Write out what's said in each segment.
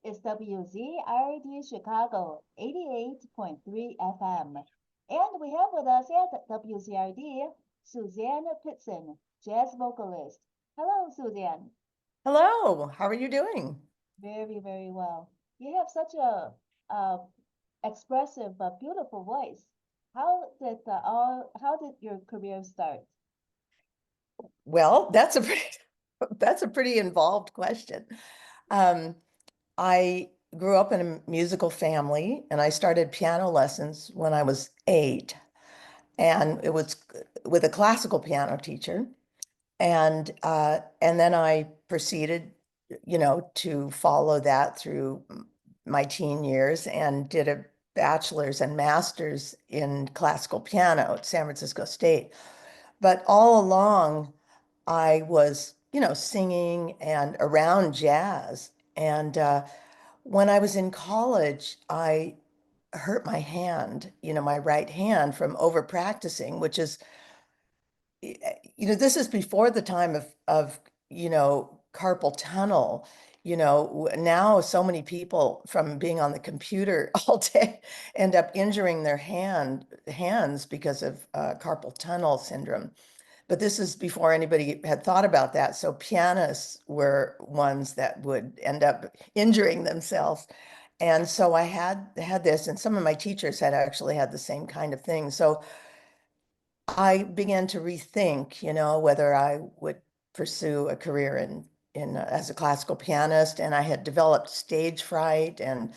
is WZRD Chicago 88.3 FM. And we have with us at WZRD Suzanne Pittson, jazz vocalist. Hello, Suzanne. Hello, how are you doing? Very, very well. You have such a expressive, but beautiful voice. How did your career start? Well, that's a pretty that's a pretty involved question. Um, I grew up in a musical family and I started piano lessons when I was 8. And it was with a classical piano teacher. And then I proceeded, to follow that through my teen years and did a bachelor's and master's in classical piano at San Francisco State. But all along, I was, singing and around jazz. And when I was in college, I hurt my hand, my right hand from over practicing, which is, this is before the time of, carpal tunnel. Now so many people from being on the computer all day end up injuring their hands because of carpal tunnel syndrome. But this is before anybody had thought about that. So pianists were ones that would end up injuring themselves. And so I had this, and some of my teachers had actually had the same kind of thing. So I began to rethink, whether I would pursue a career in as a classical pianist, and I had developed stage fright, and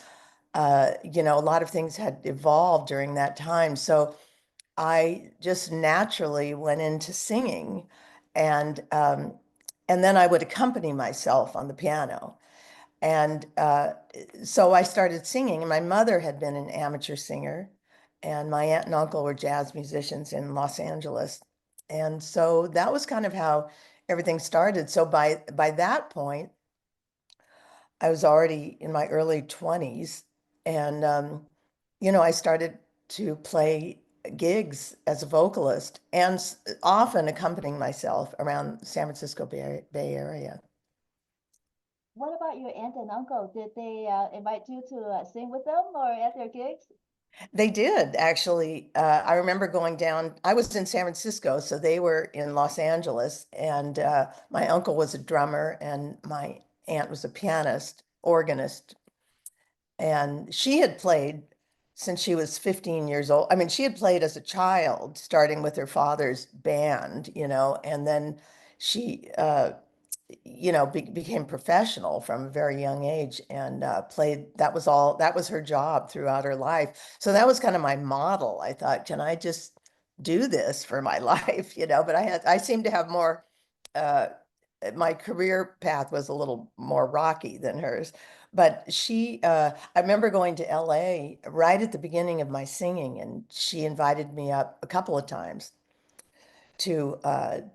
a lot of things had evolved during that time. So I just naturally went into singing, and and then I would accompany myself on the piano. And so I started singing, and my mother had been an amateur singer, and my aunt and uncle were jazz musicians in Los Angeles. And so that was kind of how everything started. So by that point, I was already in my early 20s, and I started to play gigs as a vocalist and often accompanying myself around San Francisco Bay Area. What about your aunt and uncle? Did they invite you to sing with them or at their gigs? They did actually. I remember going down, I was in San Francisco, so they were in Los Angeles, and my uncle was a drummer and my aunt was a pianist, organist. And she had played since she was 15 years old. I mean, she had played as a child, starting with her father's band, and then she became professional from a very young age and played. That was her job throughout her life. So that was kind of my model. I thought, can I just do this for my life? But I seemed to have more, uh, my career path was a little more rocky than hers. But I remember going to LA right at the beginning of my singing, and she invited me up a couple of times to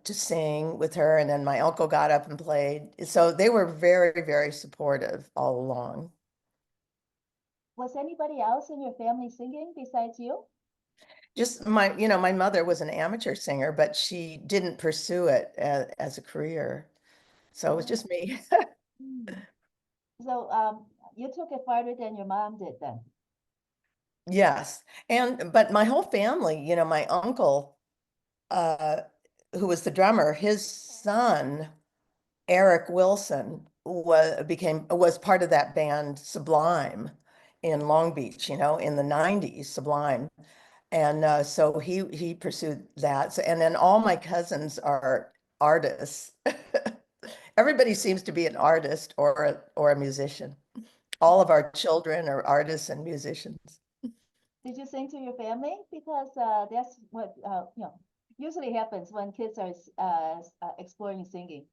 sing with her, and then my uncle got up and played. So they were very, very supportive all along. Was anybody else in your family singing besides you? Just my mother was an amateur singer, but she didn't pursue it as a career. So it was just me. Hmm. So you took it farther than your mom did then. Yes. But my whole family, my uncle, uh, who was the drummer, his son, Eric Wilson, was part of that band Sublime in Long Beach, in the 90s, Sublime. And so he pursued that. So, and then all my cousins are artists. Everybody seems to be an artist or a musician. All of our children are artists and musicians. Did you sing to your family? Because that's what usually happens when kids are exploring singing.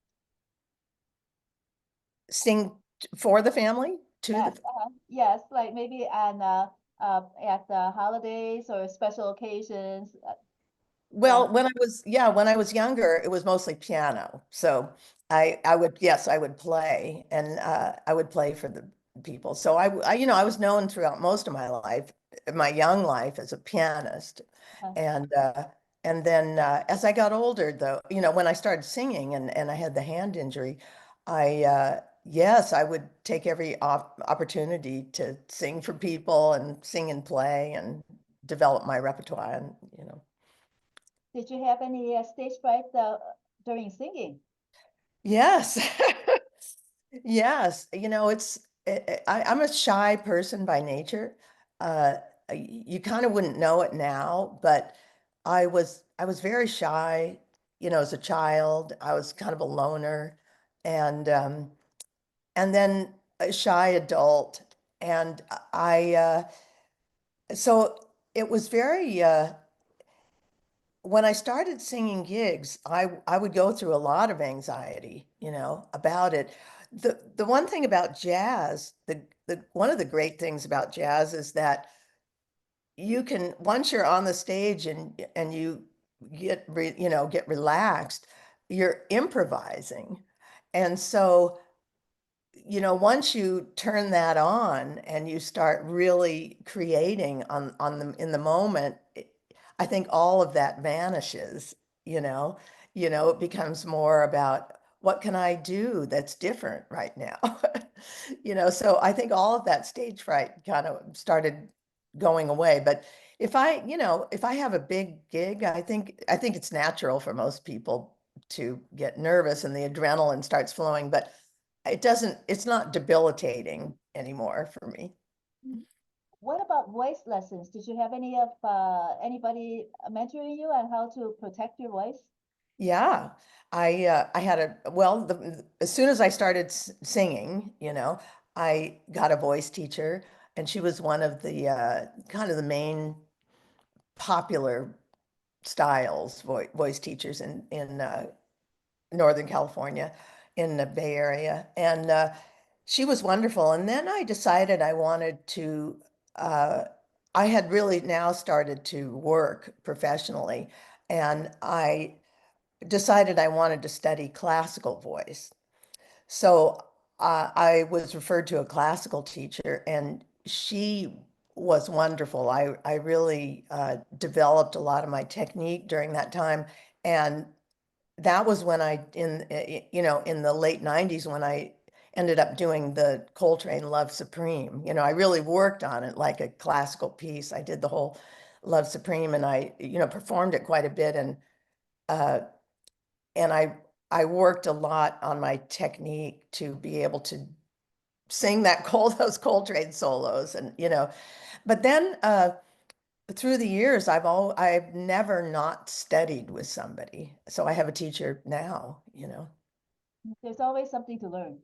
Sing for the family, to Yes, the yes, like maybe on at the holidays or special occasions. And Well, when I was younger, it was mostly piano. So yes, I would play, and I would play for the people. So I was known throughout most of my life, my young life, as a pianist. uh, And then as I got older, though, when I started singing and I had the hand injury, I yes, I would take every opportunity to sing for people and sing and play and develop my repertoire and, you know. Did you have any stage fright during singing? Yes. Yes, you know, I'm a shy person by nature. Uh, you kind of wouldn't know it now, but I was very shy, you know, as a child. I was kind of a loner, and and then a shy adult, and so it was very when I started singing gigs, I would go through a lot of anxiety, you know, about it. The one thing about jazz, the one of the great things about jazz is that you can once you're on the stage and you you know, get relaxed, you're improvising. And so, you know, once you turn that on and you start really creating on the in the moment, I think all of that vanishes, you know. You know, it becomes more about what can I do that's different right now? You know, so I think all of that stage fright kind of started going away. But if I, you know, if I have a big gig, I think it's natural for most people to get nervous and the adrenaline starts flowing, but it's not debilitating anymore for me. What about voice lessons? Did you have anybody mentoring you on how to protect your voice? Yeah, I had well, as soon as I started singing, you know, I got a voice teacher, and she was one of the kind of the main popular styles voice teachers in Northern California, in the Bay Area, and she was wonderful. And then I decided I wanted to. Uh, I had really now started to work professionally, and I decided I wanted to study classical voice. So I was referred to a classical teacher, and she was wonderful. I really developed a lot of my technique during that time, and that was when you know, in the late 90s when I ended up doing the Coltrane Love Supreme. You know, I really worked on it like a classical piece. I did the whole Love Supreme, and I, you know, performed it quite a bit, uh, and I worked a lot on my technique to be able to sing those Coltrane solos, and you know, but then through the years I've never not studied with somebody. So I have a teacher now, you know. There's always something to learn.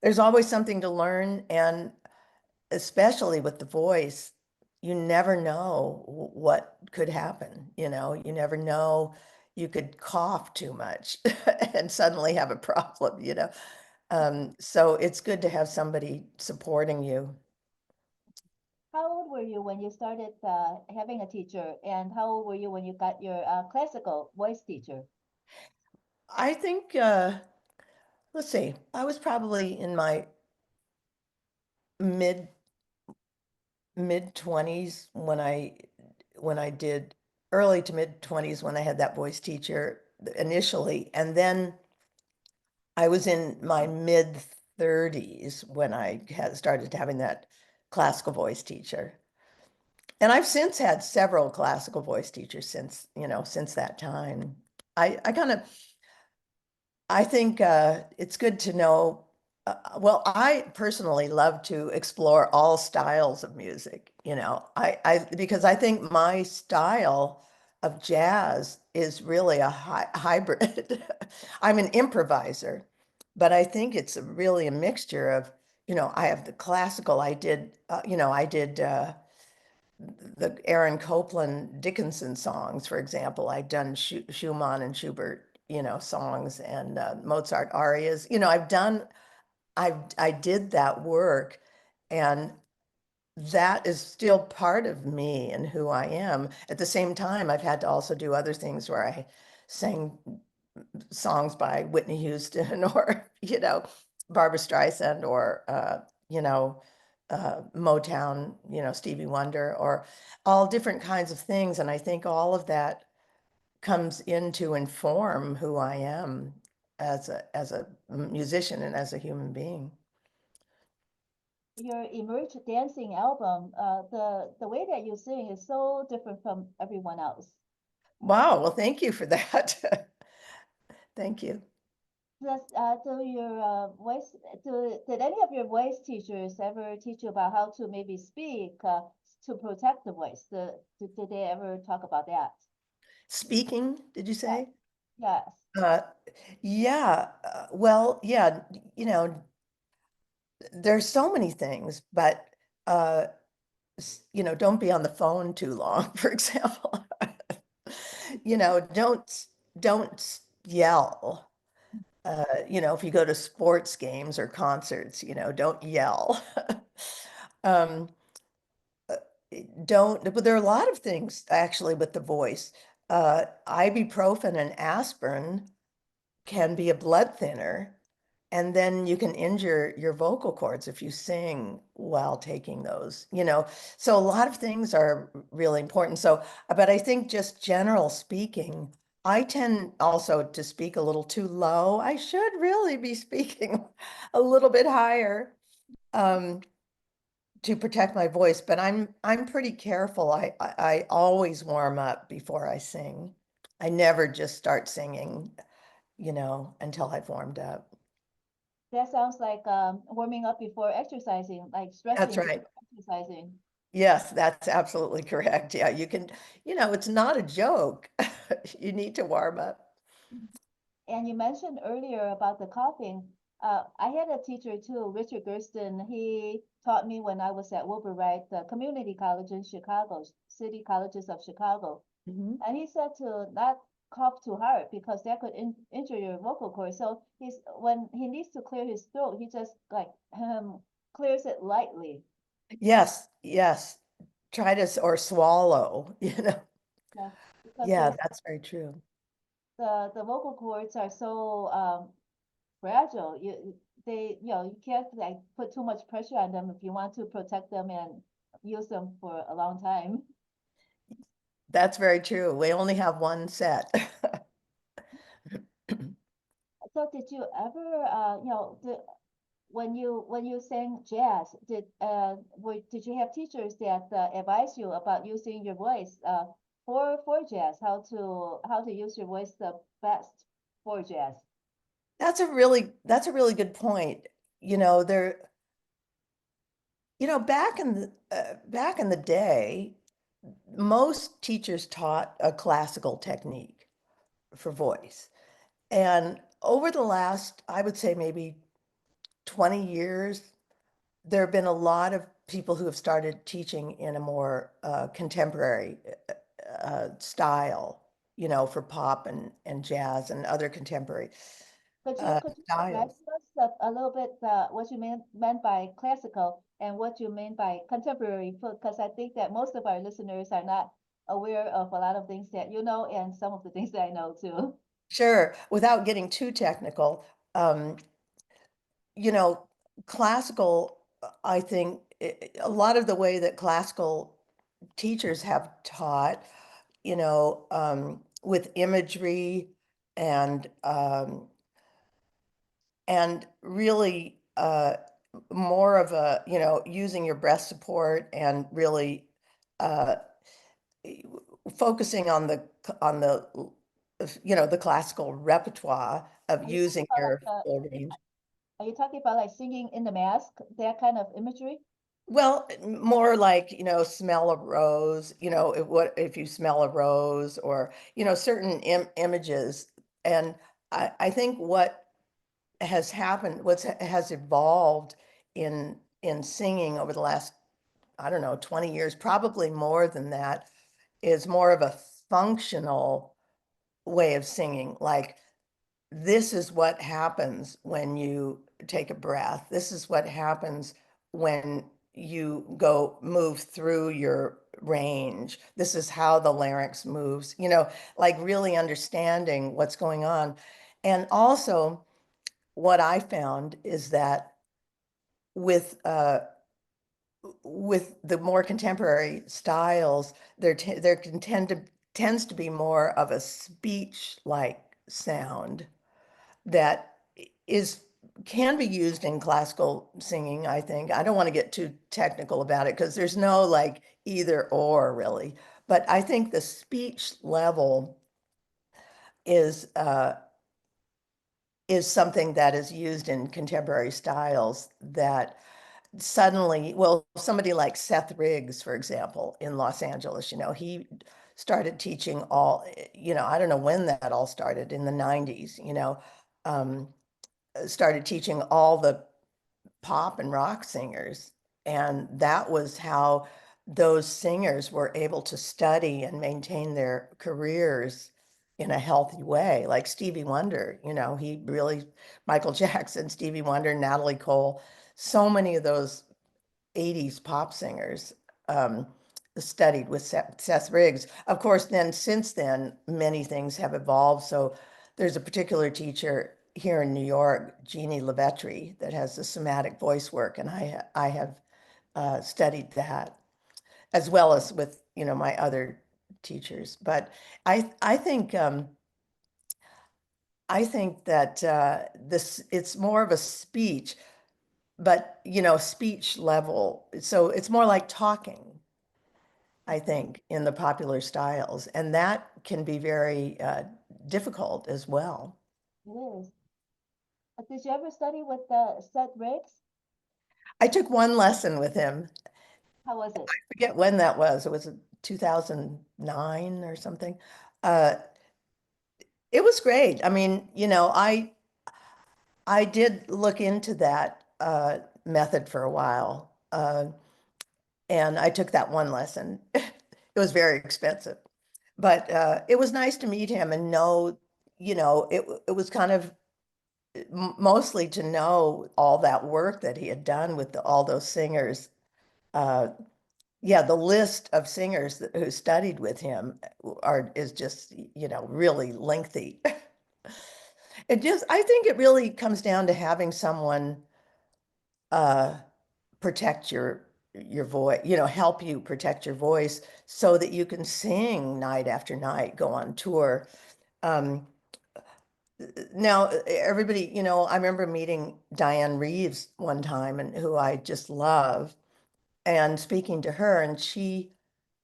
There's always something to learn, and especially with the voice, you never know what could happen, you know. You never know, you could cough too much and suddenly have a problem, you know. So it's good to have somebody supporting you. How old were you when you started having a teacher, and how old were you when you got your classical voice teacher? I think, let's see, I was probably in my mid mid 20s when I did early to mid 20s when I had that voice teacher initially, and then I was in my mid 30s when I had started having that classical voice teacher. And I've since had several classical voice teachers since, you know, since that time. I kind of I think it's good to know. Well, I personally love to explore all styles of music, you know. Because I think my style of jazz is really a hybrid. I'm an improviser, but I think it's really a mixture of, you know, I have the classical. You know, I did the Aaron Copland Dickinson songs, for example. I've done Schumann and Schubert, you know, songs, and Mozart arias. You know, I did that work, and that is still part of me and who I am. At the same time, I've had to also do other things where I sang songs by Whitney Houston or, you know, Barbara Streisand or, you know, Motown, you know, Stevie Wonder, or all different kinds of things. And I think all of that comes in to inform who I am. as a musician and as a human being. Your Emerge dancing album, the way that you sing is so different from everyone else. Wow, well, thank you for that. Thank you. Do your voice, did any of your voice teachers ever teach you about how to maybe speak to protect the voice? Did they ever talk about that? Speaking, did you Yes, say? yes. Uh, yeah, well, yeah, you know, there's so many things, but uh, you know, don't be on the phone too long, for example. You know, don't yell. You know, if you go to sports games or concerts, you know, don't yell. Um, don't, but there are a lot of things actually with the voice. Ibuprofen and aspirin can be a blood thinner, and then you can injure your vocal cords if you sing while taking those, you know. So a lot of things are really important. So, but I think just general speaking, I tend also to speak a little too low. I should really be speaking a little bit higher. Um, to protect my voice, but I'm pretty careful. I always warm up before I sing. I never just start singing, you know, until I've warmed up. That sounds like warming up before exercising, like That's stretching right. before exercising. Yes, that's absolutely correct. Yeah, you can, you know, it's not a joke. You need to warm up. And you mentioned earlier about the coughing. I had a teacher too, Richard Gersten. He taught me when I was at Wilbur Wright, the community college in Chicago, City Colleges of Chicago. Mhm. And he said to not cough too hard because that could injure your vocal cords. So he's when he needs to clear his throat, he just like clears it lightly. Yes, yes. Try to, or swallow, you know. Yeah, because Yeah, there's that's very true. the vocal cords are so fragile. You can't like put too much pressure on them if you want to protect them and use them for a long time. That's very true. We only have one set. So did you ever when you sang jazz, did you have teachers that advise you about using your voice for jazz, how to use your voice the best for jazz? That's a really good point. You know, there, you know, back in the day, most teachers taught a classical technique for voice. And over the last, I would say maybe 20 years, there have been a lot of people who have started teaching in a more contemporary style, you know, for pop and jazz and other contemporary Could you describe styles. to us a little bit what you meant by classical and what you mean by contemporary? Because I think that most of our listeners are not aware of a lot of things that you know and some of the things that I know too. Sure, without getting too technical, um, you know, classical, I think a lot of the way that classical teachers have taught, you know, with imagery and really more of a, you know, using your breath support and really uh, focusing on the you know, the classical repertoire of Are you talking using about your full range. are you talking about like singing in the mask, that kind of imagery? Well, more like, you know, smell a rose, you know, what if you smell a rose or, you know, certain images. And I think what has happened, has evolved in singing over the last, I don't know, 20 years, probably more than that, is more of a functional way of singing. Like, this is what happens when you take a breath. This is what happens when you move through your range. This is how the larynx moves, you know, like really understanding what's going on. And also, what I found is that with the more contemporary styles, there can tends to be more of a speech-like sound that is can be used in classical singing, I think. I don't want to get too technical about it because there's no like either or really. But I think the speech level is something that is used in contemporary styles that suddenly, well, somebody like Seth Riggs, for example, in Los Angeles, he started teaching I don't know when that all started in the 90s, um, started teaching all the pop and rock singers. And that was how those singers were able to study and maintain their careers in a healthy way. Like Stevie Wonder, he really, Michael Jackson, Stevie Wonder, Natalie Cole, so many of those 80s pop singers um, studied with Seth Riggs. Of course, then since then, many things have evolved. So there's a particular teacher here in New York, Jeannie Levetri, that has the somatic voice work, and I have studied that as well as with my other teachers. But I think that this it's more of a speech, but speech level. So it's more like talking, I think, in the popular styles, and that can be very difficult as well. It is. Did you ever study with Seth Riggs? I took one lesson with him. How was it? Forget when that was. It was 2009 or something. Uh, it was great. I mean, I did look into that method for a while, and I took that one lesson. It was very expensive, but it was nice to meet him and know, it was kind of mostly to know all that work that he had done with all those singers. Uh, yeah, the list of singers who studied with him is just, really lengthy. I think it really comes down to having someone uh, protect your voice, help you protect your voice so that you can sing night after night, go on tour. Um, Now, everybody, I remember meeting Diane Reeves one time, and who I just love, and speaking to her, and she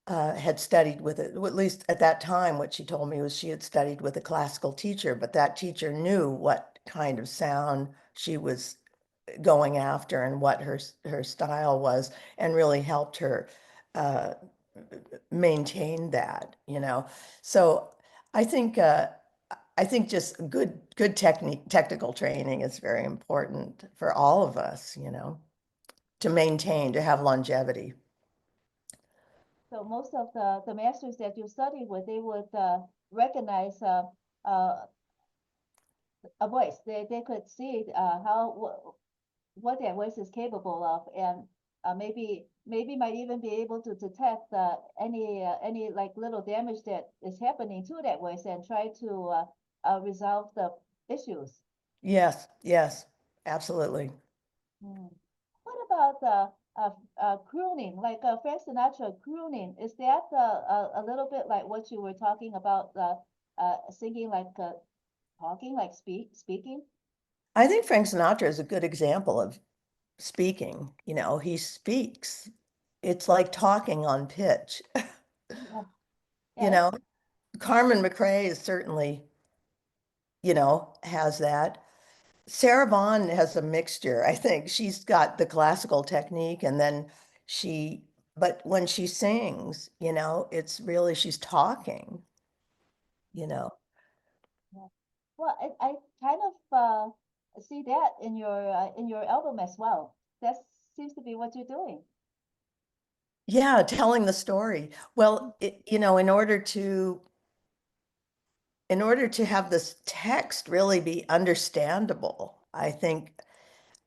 had studied with it, at least at that time, what she told me was she had studied with a classical teacher, but that teacher knew what kind of sound she was going after and what her style was, and really helped her uh, maintain that, So I think just good technical training is very important for all of us, to maintain, to have longevity. So most of the masters that you studied with, they would recognize uh, a voice. They could see what their voice is capable of, and maybe might even be able to detect any like little damage that is happening to that voice and try to resolve the issues. Yes, yes, absolutely. Hmm. What about crooning, like Frank Sinatra crooning? Is that a little bit like what you were talking about, singing like talking, like speaking? I think Frank Sinatra is a good example of speaking. He speaks. It's like talking on pitch. Yeah, You yeah, know, Carmen McRae is certainly, has that. Sarah Vaughan has a mixture. I think she's got the classical technique, and then but when she sings, it's really, she's talking, you yeah, know. yeah. Well, I kind of see that in your album as well. That seems to be what you're doing. Yeah, telling the story. Well, in order to have this text really be understandable, I think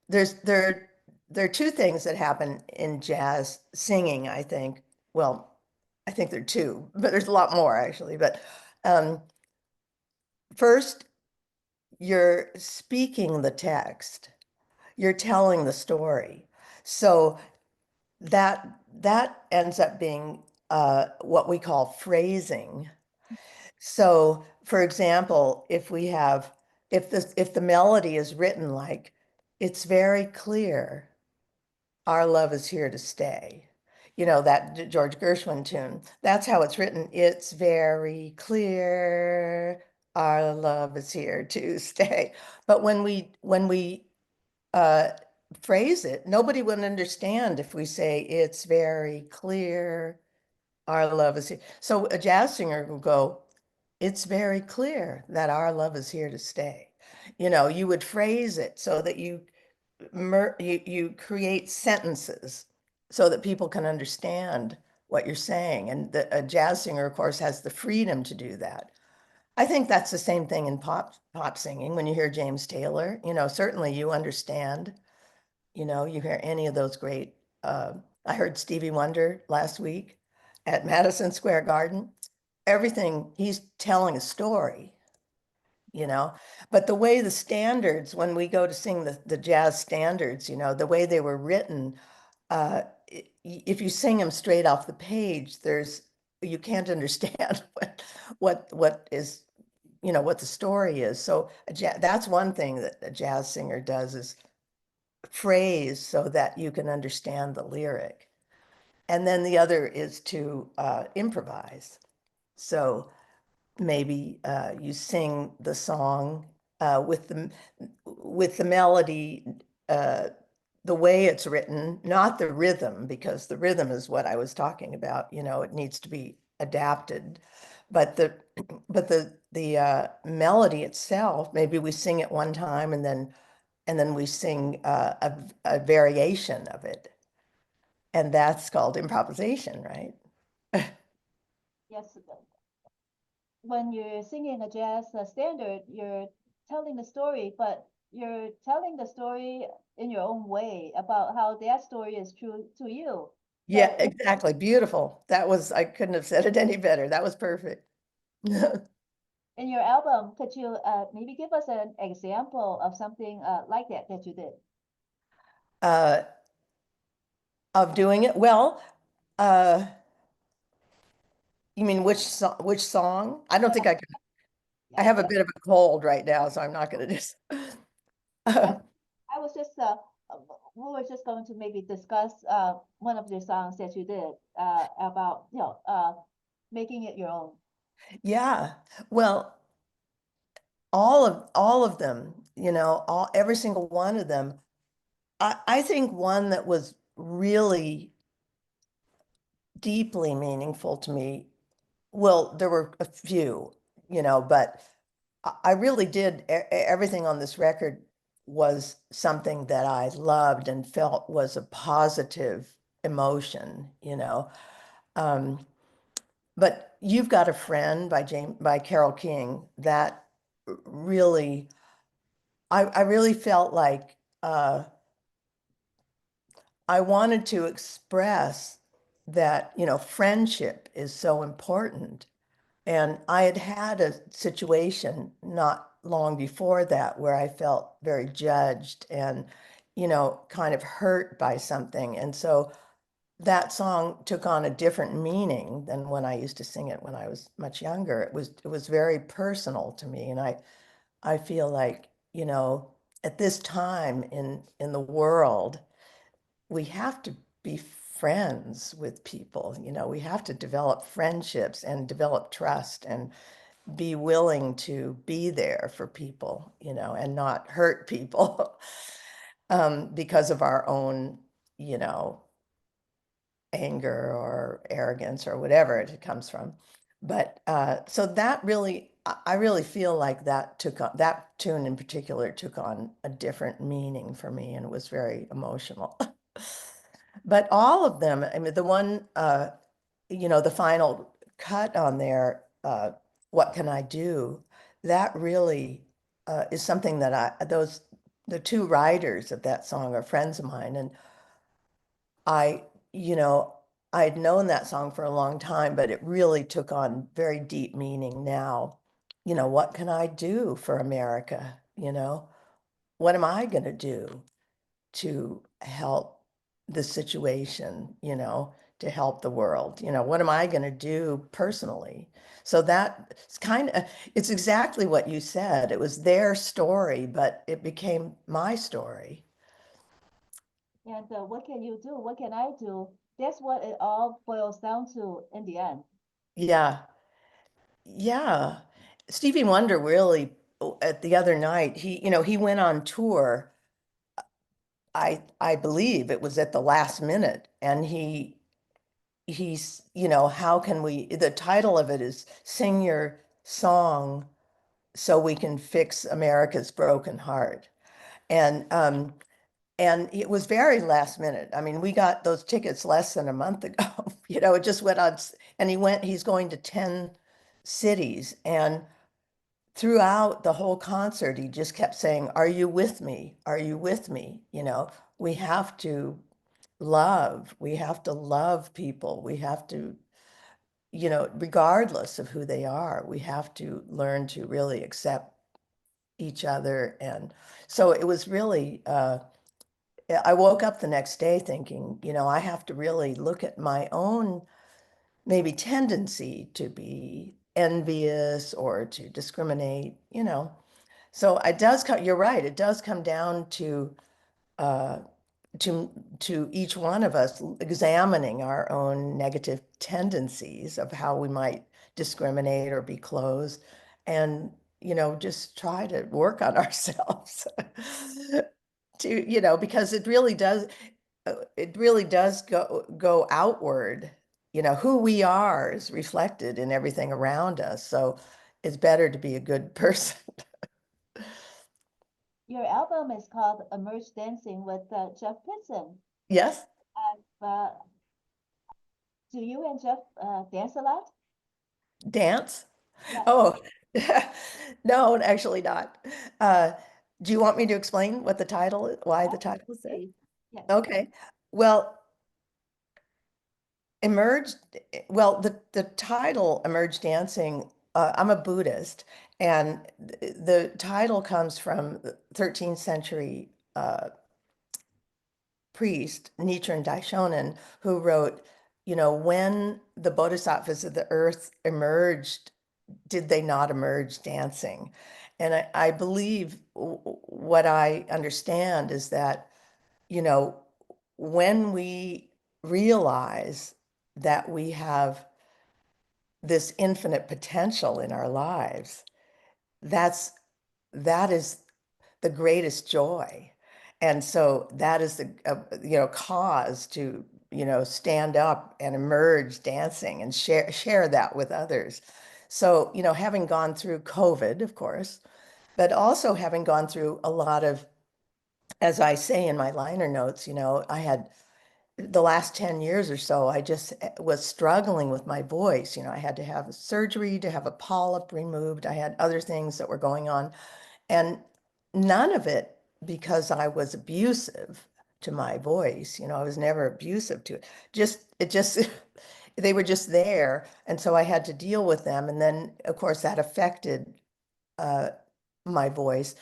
there's there are two things that happen in jazz singing, I think. Well, I think there are two, but there's a lot more actually. But um, first, you're speaking the text, you're telling the story. So that ends up being what we call phrasing. So, for example, if we have, if the melody is written like, it's very clear, our love is here to stay. You know, that George Gershwin tune. That's how it's written. It's very clear, our love is here to stay. But when we uh, phrase it, nobody would understand if we say it's very clear, our love is here. So a jazz singer will go, it's very clear that our love is here to stay. You know, you would phrase it so that you create sentences so that people can understand what you're saying. And a jazz singer, of course, has the freedom to do that. I think that's the same thing in pop singing. When you hear James Taylor, you know, certainly you understand, you know, you hear any of those great, I heard Stevie Wonder last week at Madison Square Garden. Everything, he's telling a story, you know, but the way the standards, when we go to sing the jazz standards, you know, the way they were written, if you sing them straight off the page, you can't understand what is, you know, what the story is. So that's one thing that a jazz singer does, is phrase so that you can understand the lyric. And then the other is to improvise. So maybe you sing the song with the melody, the way it's written, not the rhythm, because the rhythm is what I was talking about. You know, it needs to be adapted, but the melody itself, maybe we sing it one time and then we sing a variation of it, and that's called improvisation, right? Yes, when you're singing a jazz standard, you're telling the story, but you're telling the story in your own way about how that story is true to you. Yeah, So exactly. Beautiful. I couldn't have said it any better. That was perfect. in your album, could you maybe give us an example of something like that you did? uh, of doing it. Well, uh, you mean which song? I don't Yeah, think I can. I yeah. have a bit of a cold right now, so I'm not going to just. I, I was just we were just going to maybe discuss one of the songs that you did about making it your own. Yeah. Well, all of them, you know, every single one of them. I think one that was really deeply meaningful to me. Well, there were a few, you know, but I really did. Everything on this record was something that I loved and felt was a positive emotion, you know. Um, but You've Got a Friend by Carole King, that really, I really felt like I wanted to express that, you know, friendship is so important. And I had had a situation not long before that where I felt very judged and, you know, kind of hurt by something. And so that song took on a different meaning than when I used to sing it when I was much younger. It was very personal to me. And I feel like, you know, at this time in the world, we have to be friends with people. You know, we have to develop friendships and develop trust and be willing to be there for people, you know, and not hurt people because of our own, you know, anger or arrogance or whatever it comes from. But so that really, I really feel like that tune in particular took on a different meaning for me, and it was very emotional. But all of them, I mean, the one, you know, the final cut on there, what can I do? That really is something that the two writers of that song are friends of mine. And I, you know, I'd known that song for a long time, but it really took on very deep meaning now. You know, what can I do for America? You know, what am I going to do to help the situation, you know, to help the world? You know, what am I going to do personally? So that's kind of, it's exactly what you said. It was their story, but it became my story. And what can you do? What can I do? That's what it all boils down to in the end. Yeah. Yeah. Stevie Wonder really, at the other night, he went on tour. I believe it was at the last minute, and he's, how can the title of it is Sing Your Song So We Can Fix America's Broken Heart. And and it was very last minute. I mean, we got those tickets less than a month ago. It just went on, and he's going to 10 cities. And throughout the whole concert, he just kept saying, "Are you with me? Are you with me?" We have to we have to love people. We have to, regardless of who they are, we have to learn to really accept each other. And so it was really, I woke up the next day thinking, I have to really look at my own maybe tendency to be envious or to discriminate. So you're right, it does come down uh, to each one of us examining our own negative tendencies of how we might discriminate or be closed, and just try to work on ourselves because it really does go outward. Who we are is reflected in everything around us, so it's better to be a good person. Your album is called Emerge Dancing with Jeff Pittson. Yes. Uh, do you and Jeff dance a lot? Dance. Yes. Oh, no, actually not. Uh, do you want me to explain what the title is, why the Yes, title is there? please. Yes. Okay. Well, Emerge, the title Emerge Dancing, I'm a Buddhist, and the title comes from the 13th century priest, Nichiren Daishonin, who wrote, when the bodhisattvas of the earth emerged, did they not emerge dancing? And I believe what I understand is that, you know, when we realize that we have this infinite potential in our lives, that is the greatest joy. And so that is the cause to stand up and emerge dancing and share that with others. So having gone through COVID, of course, but also having gone through a lot of, as I say in my liner notes, I had the last 10 years or so, I just was struggling with my voice. I had to have surgery to have a polyp removed. I had other things that were going on, and none of it because I was abusive to my voice. I was never abusive to it. They were just there. And so I had to deal with them. And then, of course, that affected uh, my voice.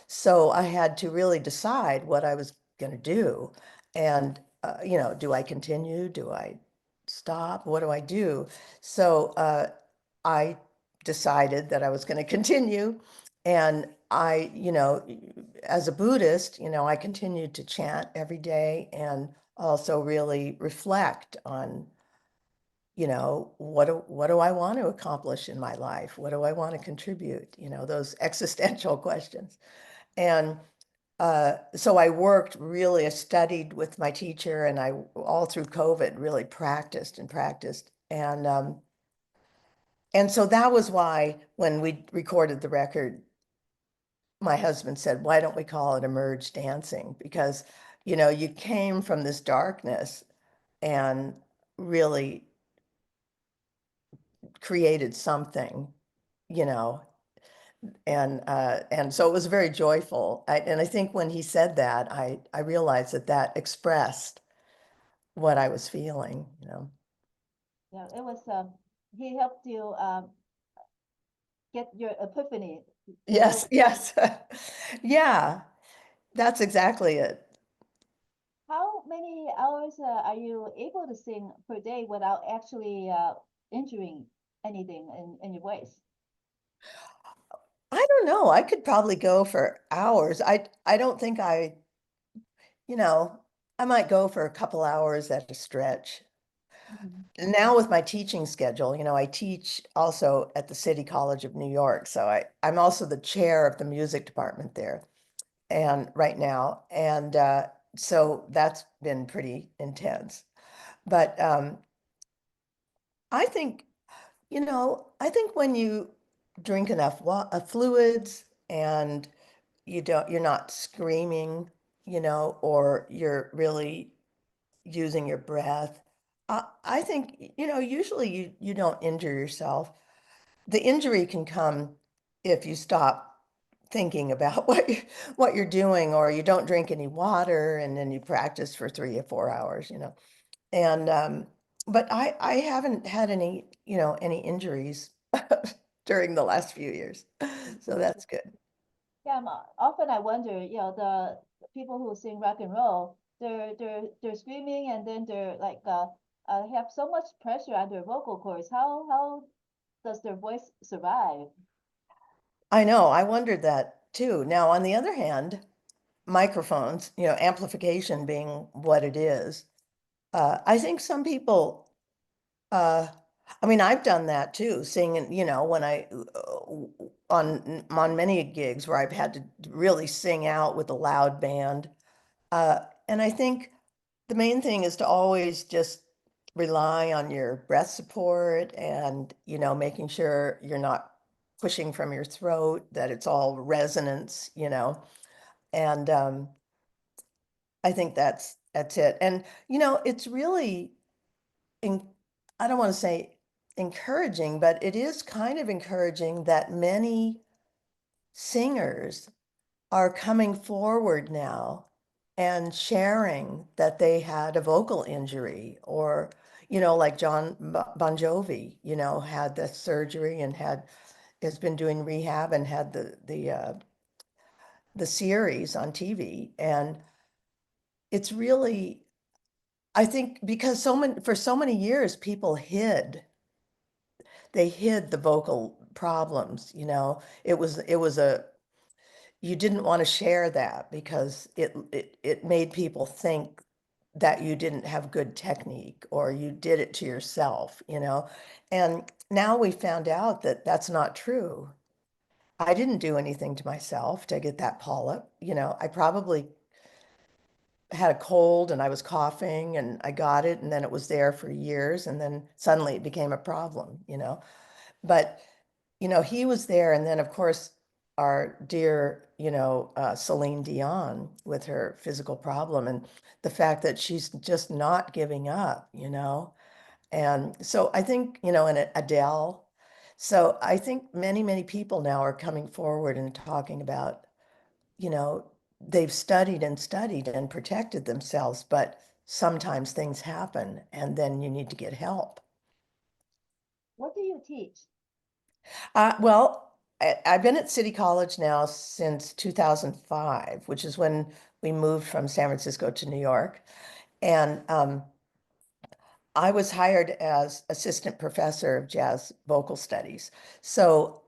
So I had to really decide what I was going to do. And, do I continue? Do I stop? What do I do? So I decided that I was going to continue. And as a Buddhist, I continued to chant every day and also really reflect on, what do I want to accomplish in my life? What do I want to contribute? Those existential questions. And so I studied with my teacher, and I, all through COVID, really practiced and practiced. And so that was why when we recorded the record, my husband said, "Why don't we call it Emerge Dancing?" Because, you came from this darkness and really created something, you know, and so it was very joyful. And I think when he said that, I realized that expressed what I was feeling. Yeah, it was, he helped you get your epiphany. Yes, yes. Yeah, that's exactly it. How many hours are you able to sing per day without actually injuring anything in your voice? I don't know. I could probably go for hours. I don't think you know, I might go for a couple hours at a stretch. Mhm. Now with my teaching schedule, I teach also at the City College of New York. So I'm also the chair of the music department there and right now. And so that's been pretty intense. But I think, I think when you drink enough wa fluids and you're not screaming, or you're really using your breath. I think, usually you don't injure yourself. The injury can come if you stop thinking about what you're doing, or you don't drink any water and then you practice for 3 or 4 hours, And but I haven't had any injuries during the last few years. So that's good. Yeah, often I wonder, the people who sing rock and roll, they're screaming and then they're like have so much pressure on their vocal cords. How does their voice survive? I know, I wondered that too. Now, on the other hand, microphones, amplification being what it is, I think some people, uh, I mean, I've done that too, singing, when on many gigs where I've had to really sing out with a loud band. And I think the main thing is to always just rely on your breath support and, making sure you're not pushing from your throat, that it's all resonance. And I think that's it. And it's really in, I don't want to say encouraging, but it is kind of encouraging that many singers are coming forward now and sharing that they had a vocal injury, or like Bon Jovi, had the surgery and has been doing rehab and had the series on TV. And it's really, I think, because for so many years people hid the vocal problems. It was a you didn't want to share that because it made people think that you didn't have good technique or you did it to yourself. And now we found out that that's not true. I didn't do anything to myself to get that polyp. I probably had a cold and I was coughing and I got it and then it was there for years and then suddenly it became a problem. But he was there. And then, of course, our dear, Celine Dion with her physical problem and the fact that she's just not giving up. And so I think, and Adele. So I think many, many people now are coming forward and talking about, you know, they've studied and studied and protected themselves, but sometimes things happen and then you need to get help. What do you teach? Well, I've been at City College now since 2005, which is when we moved from San Francisco to New York. And I was hired as assistant professor of jazz vocal studies. So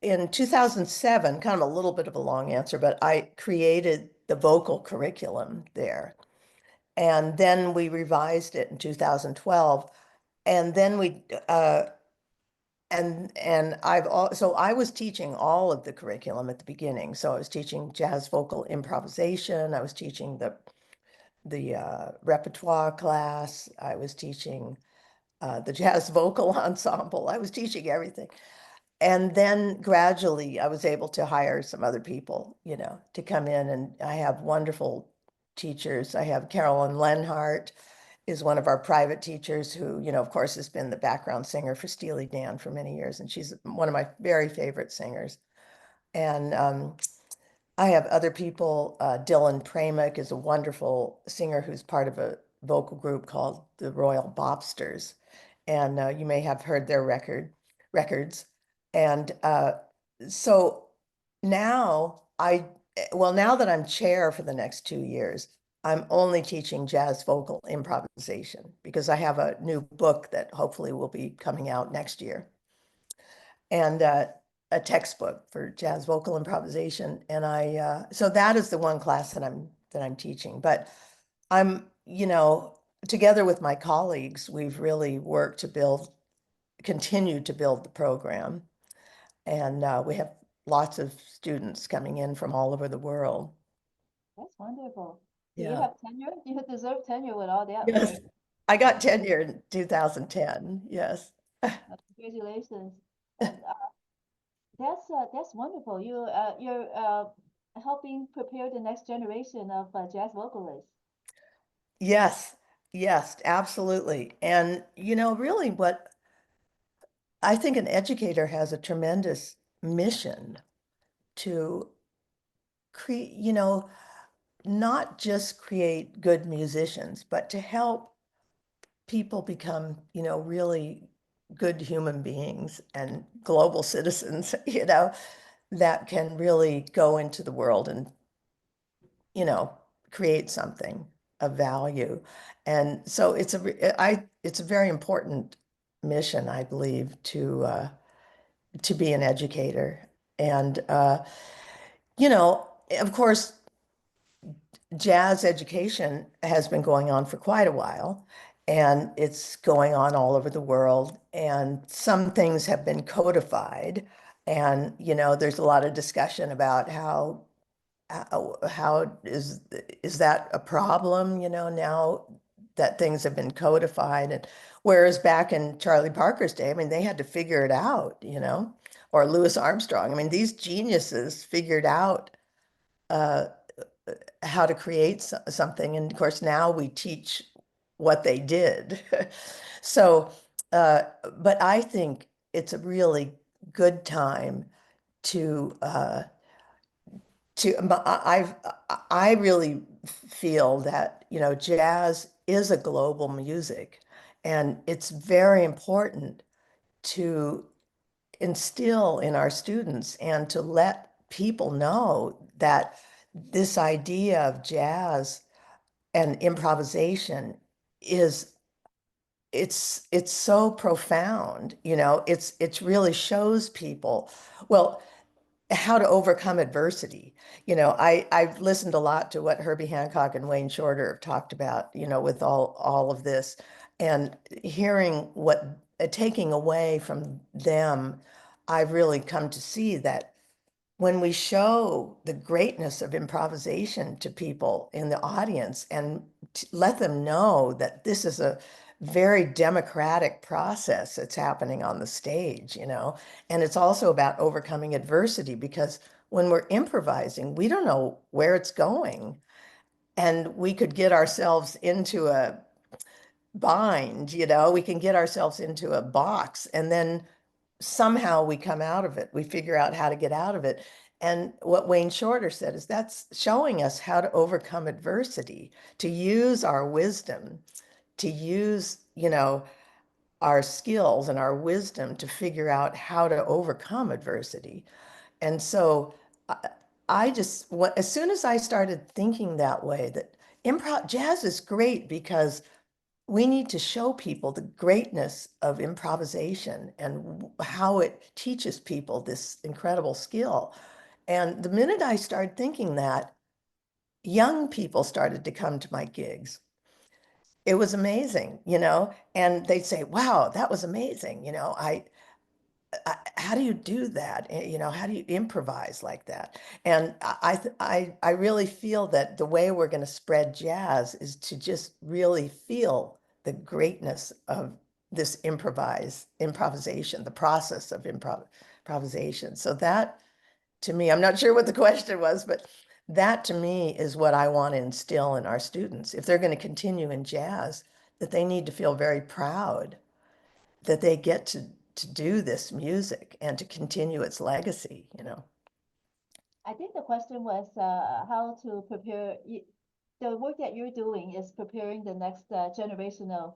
in 2007, kind of a little bit of a long answer, but I created the vocal curriculum there. And then we revised it in 2012. And then so I was teaching all of the curriculum at the beginning. So I was teaching jazz vocal improvisation. I was teaching the repertoire class. I was teaching the jazz vocal ensemble. I was teaching everything. And then gradually I was able to hire some other people, to come in, and I have wonderful teachers. I have Carolyn Lenhart is one of our private teachers who, of course, has been the background singer for Steely Dan for many years, and she's one of my very favorite singers. And I have other people. Dylan Pramick is a wonderful singer who's part of a vocal group called the Royal Bobsters, and you may have heard their records. And so now now that I'm chair for the next 2 years, I'm only teaching jazz vocal improvisation because I have a new book that hopefully will be coming out next year. And a textbook for jazz vocal improvisation. And so that is the one class that I'm teaching. But I'm, together with my colleagues, we've really worked to continue to build the program. And we have lots of students coming in from all over the world. That's wonderful. Do you Yeah. have tenure? You deserve tenure with all that Yes. work. I got tenure in 2010. Yes. Congratulations. And that's wonderful. You're helping prepare the next generation of jazz vocalists. Yes. Yes, absolutely. And, really what I think an educator has a tremendous mission to create, not just create good musicians, but to help people become, really good human beings and global citizens, that can really go into the world and, create something of value. And so it's a very important mission, I believe, to be an educator. And, of course, jazz education has been going on for quite a while, and it's going on all over the world. And some things have been codified. And, there's a lot of discussion about how is that a problem, now that things have been codified. And whereas back in Charlie Parker's day, I mean, they had to figure it out, or Louis Armstrong. I mean, these geniuses figured out uh, how to create something. And of course, now we teach what they did. So, but I think it's a really good time to I really feel that, jazz is a global music, and it's very important to instill in our students and to let people know that this idea of jazz and improvisation is it's so profound, it really shows people, well, how to overcome adversity. I've listened a lot to what Herbie Hancock and Wayne Shorter have talked about, with all of this, and hearing what taking away from them, I've really come to see that when we show the greatness of improvisation to people in the audience and let them know that this is a very democratic process that's happening on the stage, and it's also about overcoming adversity, because when we're improvising, we don't know where it's going, and we could get ourselves into a bind, we can get ourselves into a box, and then somehow we come out of it. We figure out how to get out of it. And what Wayne Shorter said is that's showing us how to overcome adversity, to use our wisdom, to use, our skills and our wisdom to figure out how to overcome adversity. And so as soon as I started thinking that way, that jazz is great because we need to show people the greatness of improvisation and how it teaches people this incredible skill. And the minute I started thinking that, young people started to come to my gigs. It was amazing, and they'd say, wow, that was amazing. How do you do that? How do you improvise like that? And I really feel that the way we're going to spread jazz is to just really feel the greatness of this improvisation, the process of improvisation. So that, to me, I'm not sure what the question was, but that to me is what I want to instill in our students. If they're going to continue in jazz, that they need to feel very proud that they get to do this music and to continue its legacy. I think the question was how to prepare. The work that you're doing is preparing the next generation of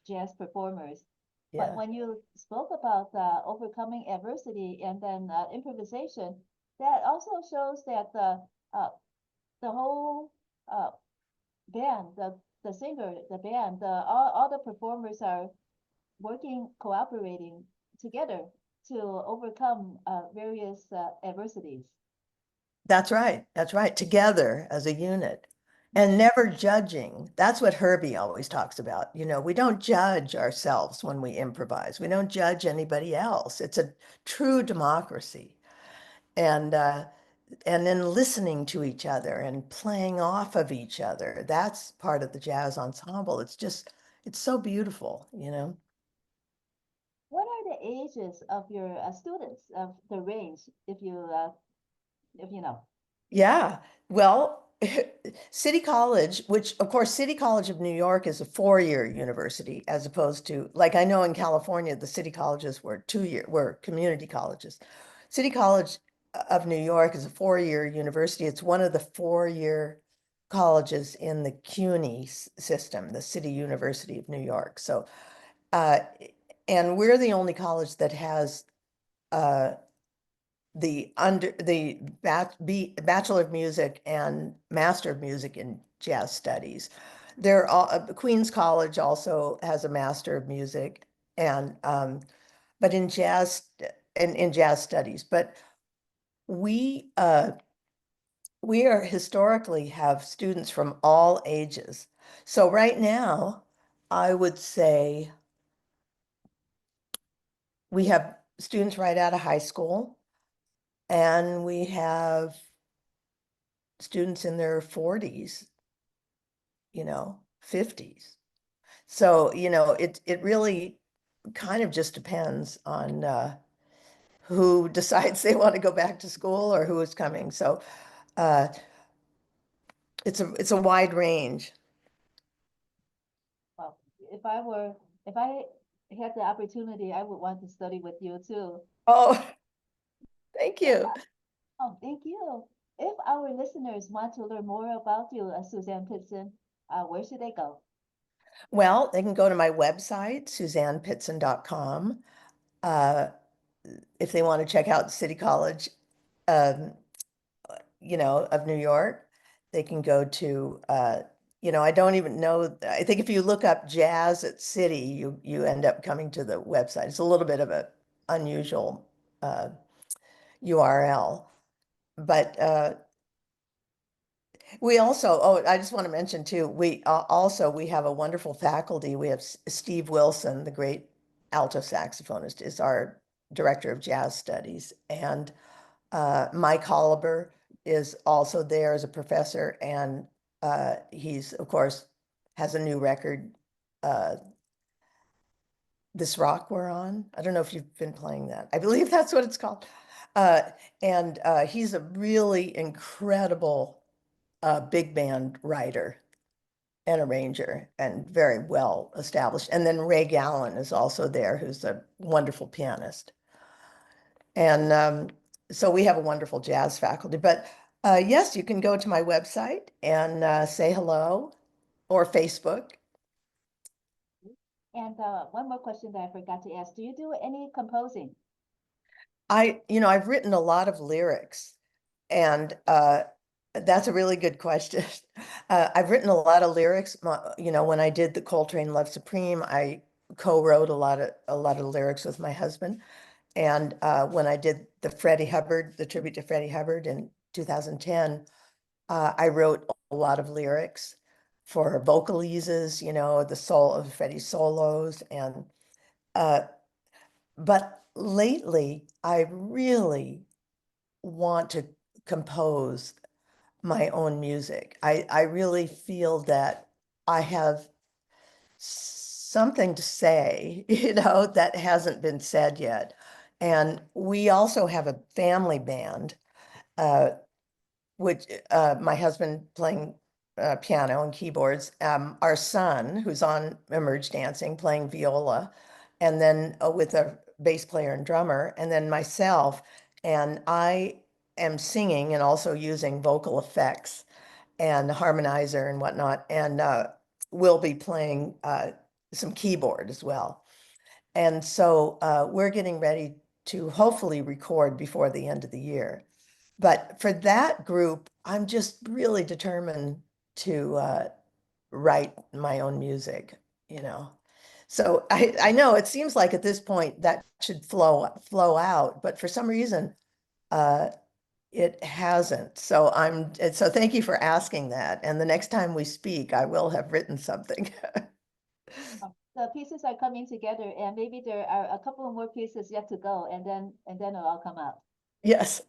jazz performers. But Yeah. when you spoke about overcoming adversity and then improvisation, that also shows that uh, the whole uh, band, the singer, the band, all the performers are working, cooperating together to overcome various adversities. That's right. That's right. Together as a unit and never judging. That's what Herbie always talks about. You know, we don't judge ourselves when we improvise. We don't judge anybody else. It's a true democracy. And and then listening to each other and playing off of each other. That's part of the jazz ensemble. It's just, it's so beautiful, you know. What are the ages of your students, of the range, if you know? Yeah. Well, City College, which of course, City College of New York is a 4-year university as opposed to, like I know in California, the city colleges were 2-year, were community colleges. City College of New York is a 4-year university. It's one of the 4-year colleges in the CUNY system, the City University of New York. So, uh, and we're the only college that has uh, the Bachelor of Music and Master of Music in Jazz Studies. There Queens College also has a Master of Music and but in jazz and in jazz studies. But we we are historically have students from all ages. So right now, I would say we have students right out of high school, and we have students in their 40s, you know, 50s. So, you know, it really kind of just depends on who decides they want to go back to school or who is coming. So uh, it's a wide range. Well, if I had the opportunity, I would want to study with you too. Oh, thank If, you. oh, thank you. If our listeners want to learn more about you, Suzanne Pittson, where should they go? Well, they can go to my website, suzannepitson.com. Uh, if they want to check out City College, um, you know, of New York, they can go to, you know, I don't even know. I think if you look up jazz at City, you end up coming to the website. It's a little bit of a unusual URL, but we also, oh, I just want to mention too, we also, we have a wonderful faculty. We have Steve Wilson, the great alto saxophonist, is our director of jazz studies. And Mike Holliber is also there as a professor, and he's, of course, has a new record, uh, This Rock We're On. I don't know if you've been playing that. I believe that's what it's called. Uh, and he's a really incredible big band writer and arranger and very well established. And then Ray Gallen is also there, who's a wonderful pianist. And so we have a wonderful jazz faculty. But yes, you can go to my website and say hello or Facebook. And one more question that I forgot to ask. Do you do any composing? You know, I've written a lot of lyrics, and that's a really good question. I've written a lot of lyrics. You know, when I did the Coltrane Love Supreme, I co-wrote a lot of lyrics with my husband. And when I did the Freddie Hubbard, the tribute to Freddie Hubbard in 2010, I wrote a lot of lyrics for vocalises, you know, the soul of Freddie's solos. And uh, but lately, I really want to compose my own music. I really feel that I have something to say, you know, that hasn't been said yet. And we also have a family band, uh, which my husband playing piano and keyboards, our son, who's on Emerge Dancing, playing viola, and then with a bass player and drummer, and then myself. And I am singing and also using vocal effects and harmonizer and whatnot. And we'll be playing some keyboard as well. And so we're getting ready to hopefully record before the end of the year. But for that group, I'm just really determined to write my own music, you know. So I know it seems like at this point that should flow out, but for some reason it hasn't. So so thank you for asking that. And the next time we speak, I will have written something. The pieces are coming together, and maybe there are a couple more pieces yet to go, and then it'll all come out. Yes.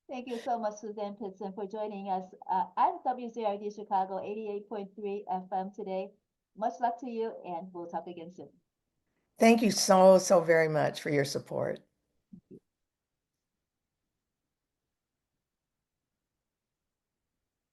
Thank you so much, Suzanne Pittson, for joining us at WZRD Chicago 88.3 FM today. Much luck to you, and we'll talk again soon. Thank you so very much for your support.